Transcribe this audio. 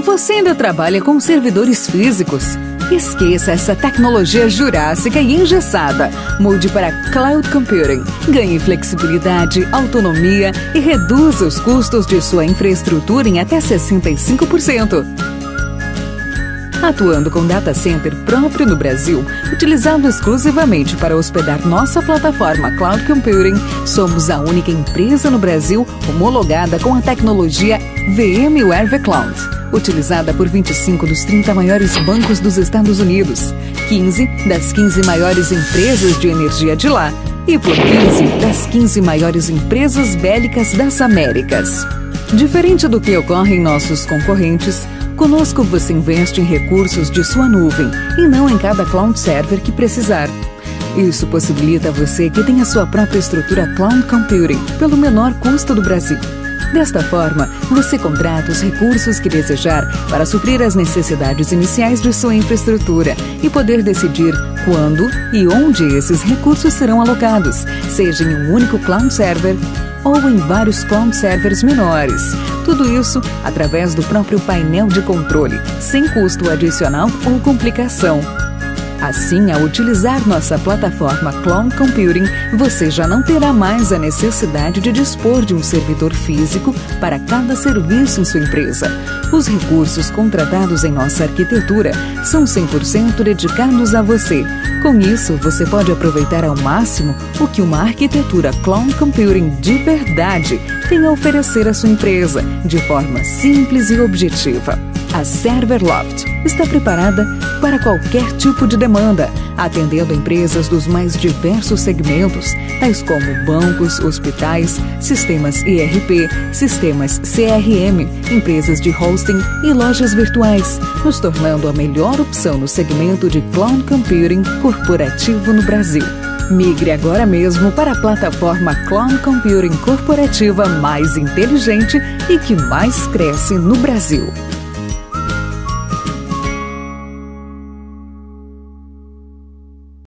Você ainda trabalha com servidores físicos? Esqueça essa tecnologia jurássica e engessada. Mude para Cloud Computing. Ganhe flexibilidade, autonomia e reduza os custos de sua infraestrutura em até 65%. Atuando com data center próprio no Brasil, utilizado exclusivamente para hospedar nossa plataforma Cloud Computing, somos a única empresa no Brasil homologada com a tecnologia VMware vCloud, utilizada por 25 dos 30 maiores bancos dos Estados Unidos, 15 das 15 maiores empresas de energia de lá e por 15 das 15 maiores empresas bélicas das Américas. Diferente do que ocorre em nossos concorrentes, conosco você investe em recursos de sua nuvem e não em cada cloud server que precisar. Isso possibilita você que tenha sua própria estrutura Cloud Computing pelo menor custo do Brasil. Desta forma, você contrata os recursos que desejar para suprir as necessidades iniciais de sua infraestrutura e poder decidir quando e onde esses recursos serão alocados, seja em um único cloud server ou em vários cloud servers menores. Tudo isso através do próprio painel de controle, sem custo adicional ou complicação. Assim, ao utilizar nossa plataforma Cloud Computing, você já não terá mais a necessidade de dispor de um servidor físico para cada serviço em sua empresa. Os recursos contratados em nossa arquitetura são 100% dedicados a você. Com isso, você pode aproveitar ao máximo o que uma arquitetura Cloud Computing de verdade tem a oferecer à sua empresa, de forma simples e objetiva. A Serverloft está preparada para qualquer tipo de demanda, atendendo empresas dos mais diversos segmentos, tais como bancos, hospitais, sistemas ERP, sistemas CRM, empresas de hosting e lojas virtuais, nos tornando a melhor opção no segmento de Cloud Computing corporativo no Brasil. Migre agora mesmo para a plataforma Cloud Computing corporativa mais inteligente e que mais cresce no Brasil.